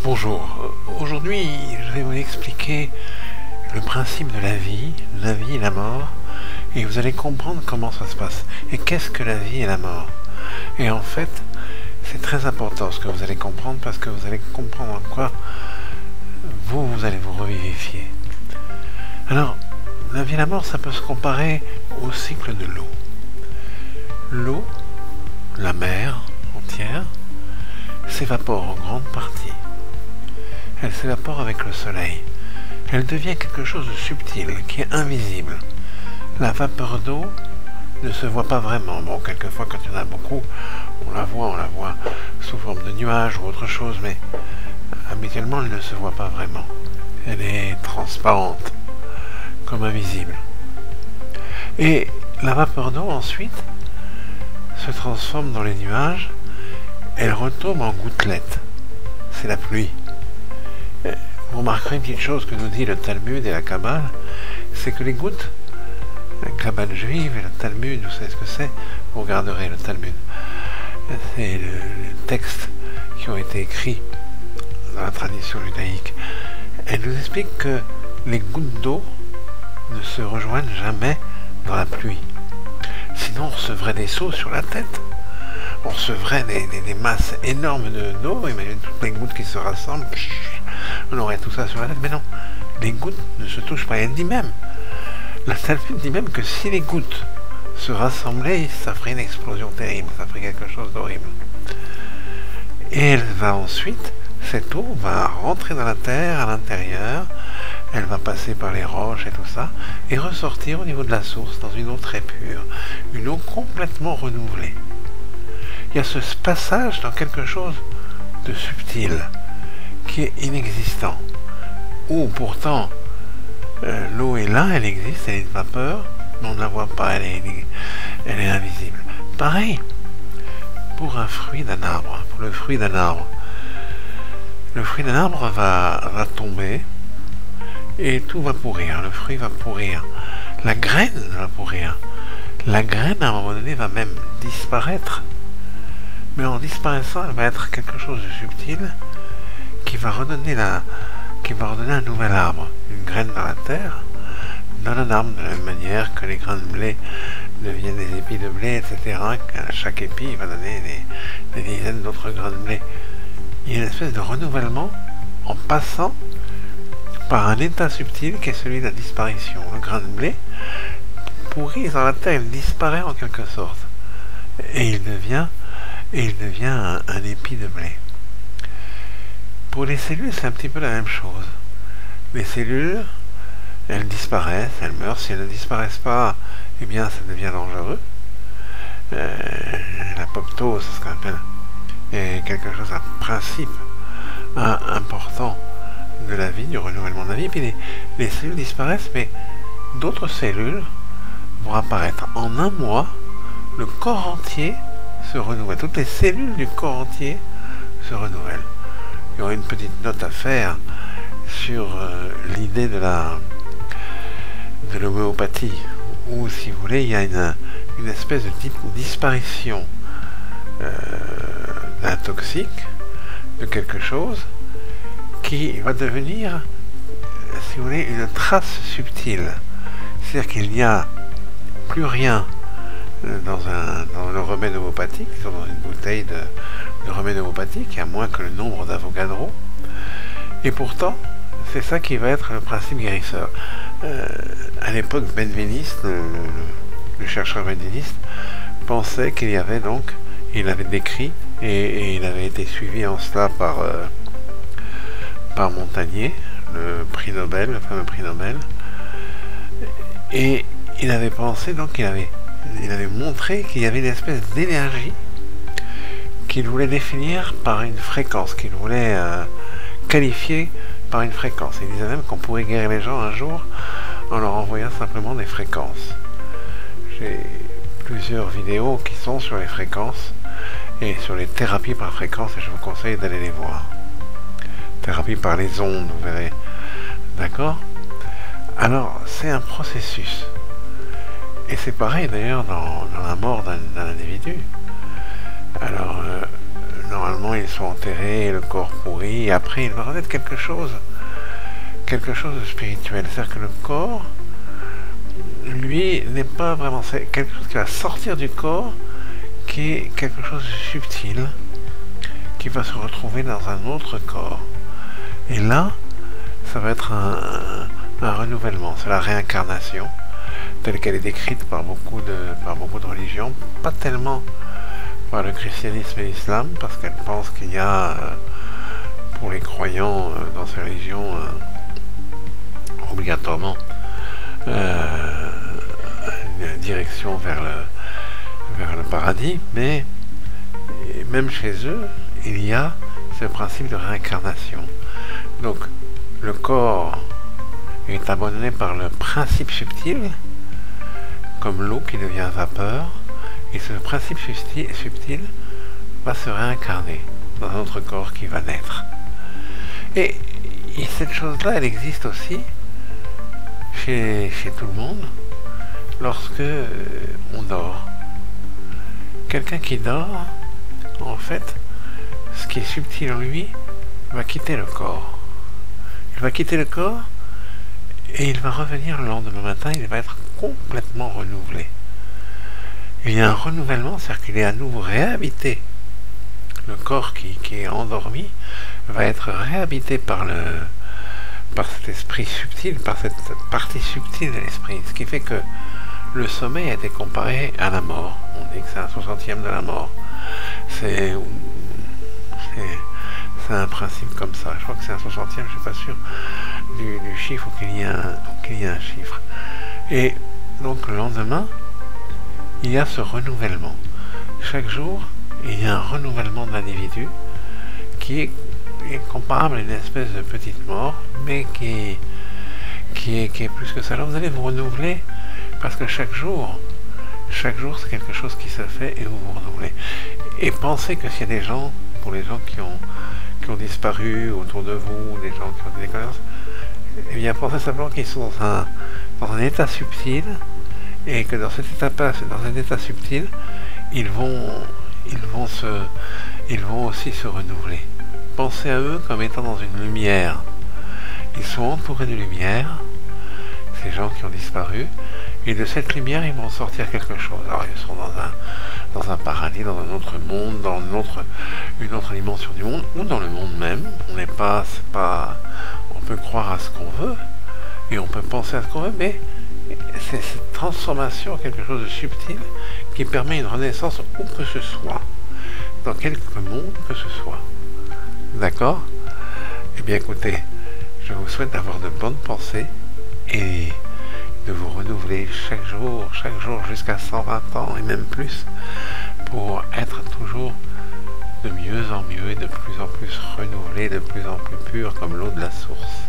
Bonjour, aujourd'hui je vais vous expliquer le principe de la vie et la mort, et vous allez comprendre comment ça se passe. Et qu'est-ce que la vie et la mort? Et en fait, c'est très important ce que vous allez comprendre, parce que vous allez comprendre en quoi vous allez vous revivifier. Alors, la vie et la mort, ça peut se comparer au cycle de l'eau. L'eau, la mer entière, s'évapore en grande partie. Elle s'évapore avec le soleil. Elle devient quelque chose de subtil, qui est invisible. La vapeur d'eau ne se voit pas vraiment. Bon, quelquefois, quand il y en a beaucoup, on la voit sous forme de nuages ou autre chose, mais habituellement, elle ne se voit pas vraiment. Elle est transparente, comme invisible. Et la vapeur d'eau, ensuite, se transforme dans les nuages. Elle retombe en gouttelettes. C'est la pluie. Vous remarquerez une petite chose que nous dit le Talmud et la Kabbale, c'est que les gouttes, la Kabbale juive et le Talmud, vous savez ce que c'est? Vous regarderez le Talmud. C'est les textes qui ont été écrits dans la tradition judaïque. Elle nous explique que les gouttes d'eau ne se rejoignent jamais dans la pluie. Sinon, on recevrait des seaux sur la tête. On recevrait des masses énormes d'eau. Imaginez toutes les gouttes qui se rassemblent. On aurait tout ça sur la tête. Mais non, les gouttes ne se touchent pas. Elle dit même, la Talmud dit même que si les gouttes se rassemblaient, ça ferait une explosion terrible. Ça ferait quelque chose d'horrible. Et elle va ensuite, cette eau va rentrer dans la terre à l'intérieur. Elle va passer par les roches et tout ça, et ressortir au niveau de la source dans une eau très pure. Une eau complètement renouvelée. Il y a ce passage dans quelque chose de subtil, qui est inexistant. Où pourtant, l'eau est là, elle existe, elle est une vapeur, mais on ne la voit pas, elle est invisible. Pareil, pour un fruit d'un arbre, pour le fruit d'un arbre. Le fruit d'un arbre va tomber, et tout va pourrir, le fruit va pourrir, la graine va pourrir. La graine, à un moment donné, va même disparaître. Mais en disparaissant, elle va être quelque chose de subtil qui va redonner un nouvel arbre. Une graine dans la terre donne un arbre de la même manière que les grains de blé deviennent des épis de blé, etc. Chaque épi va donner des dizaines d'autres grains de blé. Il y a une espèce de renouvellement en passant par un état subtil qui est celui de la disparition. Le grain de blé pourrit dans la terre, il disparaît en quelque sorte. Et il devient un épi de blé. Pour les cellules, c'est un petit peu la même chose. Les cellules, elles disparaissent, elles meurent. Si elles ne disparaissent pas, eh bien, ça devient dangereux. L'apoptose, c'est ce qu'on appelle, est quelque chose, un principe important de la vie, du renouvellement de la vie. Puis les cellules disparaissent, mais d'autres cellules vont apparaître. En un mois, le corps entier se renouvelle. Toutes les cellules du corps entier se renouvellent. Il y aura une petite note à faire sur l'idée de l'homéopathie, où, si vous voulez, il y a une espèce de disparition d'un toxique, de quelque chose, qui va devenir, si vous voulez, une trace subtile. C'est-à-dire qu'il n'y a plus rien dans le remède homopathique, dans une bouteille de remède homopathique, à moins que le nombre d'Avogadro. Et pourtant, c'est ça qui va être le principe guérisseur. À l'époque, Benveniste, le chercheur benveniste, pensait qu'il y avait donc, il avait décrit, et il avait été suivi en cela par Montagnier, le prix Nobel, le fameux prix Nobel, et il avait pensé, donc il avait montré qu'il y avait une espèce d'énergie qu'il voulait définir par une fréquence, qu'il voulait qualifier par une fréquence. Il disait même qu'on pourrait guérir les gens un jour en leur envoyant simplement des fréquences. J'ai plusieurs vidéos qui sont sur les fréquences et sur les thérapies par fréquence, et je vous conseille d'aller les voir. Thérapie par les ondes, vous verrez. D'accord? Alors, c'est un processus. Et c'est pareil d'ailleurs dans la mort d'un individu. Alors, normalement ils sont enterrés, le corps pourri, et après il va renaître quelque chose de spirituel. C'est-à-dire que le corps, lui, n'est pas vraiment... C'est quelque chose qui va sortir du corps, qui est quelque chose de subtil, qui va se retrouver dans un autre corps. Et là, ça va être un renouvellement, c'est la réincarnation, telle qu'elle est décrite par beaucoup de religions, pas tellement par le christianisme et l'islam, parce qu'elle pense qu'il y a, pour les croyants dans ces religions, obligatoirement une direction vers le paradis, mais même chez eux, il y a ce principe de réincarnation. Donc, le corps est abandonné par le principe subtil, comme l'eau qui devient vapeur, et ce principe subtil va se réincarner dans un autre corps qui va naître. Et cette chose-là, elle existe aussi chez tout le monde lorsque on dort. Quelqu'un qui dort, en fait, ce qui est subtil en lui va quitter le corps. Il va quitter le corps et il va revenir le lendemain matin, il va être complètement renouvelé. Il y a un renouvellement, c'est-à-dire qu'il est à nouveau réhabité. Le corps qui est endormi va être réhabité par cet esprit subtil, par cette partie subtile de l'esprit. Ce qui fait que le sommeil a été comparé à la mort. On dit que c'est un 60e de la mort. C'est un principe comme ça. Je crois que c'est un 60e, je ne suis pas sûr du chiffre, ou qu'il y ait un chiffre. Et donc le lendemain, il y a ce renouvellement. Chaque jour, il y a un renouvellement de l'individu qui est comparable à une espèce de petite mort, mais qui est plus que ça. Alors vous allez vous renouveler parce que chaque jour c'est quelque chose qui se fait et vous vous renouvelez. Et pensez que s'il y a des gens, pour les gens qui ont disparu autour de vous, des gens qui ont des connaissances, eh bien pensez simplement qu'ils sont dans un état subtil, et que dans cet état subtil, ils vont aussi se renouveler. Pensez à eux comme étant dans une lumière. Ils sont entourés de lumière, ces gens qui ont disparu, et de cette lumière, ils vont sortir quelque chose. Alors, ils sont dans un paradis, dans un autre monde, dans une autre dimension du monde, ou dans le monde même. On peut croire à ce qu'on veut, et on peut penser à ce qu'on veut, mais c'est cette transformation en quelque chose de subtil qui permet une renaissance où que ce soit, dans quelque monde que ce soit. D'accord? Eh bien écoutez, je vous souhaite d'avoir de bonnes pensées et de vous renouveler chaque jour jusqu'à 120 ans et même plus, pour être toujours de mieux en mieux et de plus en plus renouvelé, de plus en plus pur comme l'eau de la source.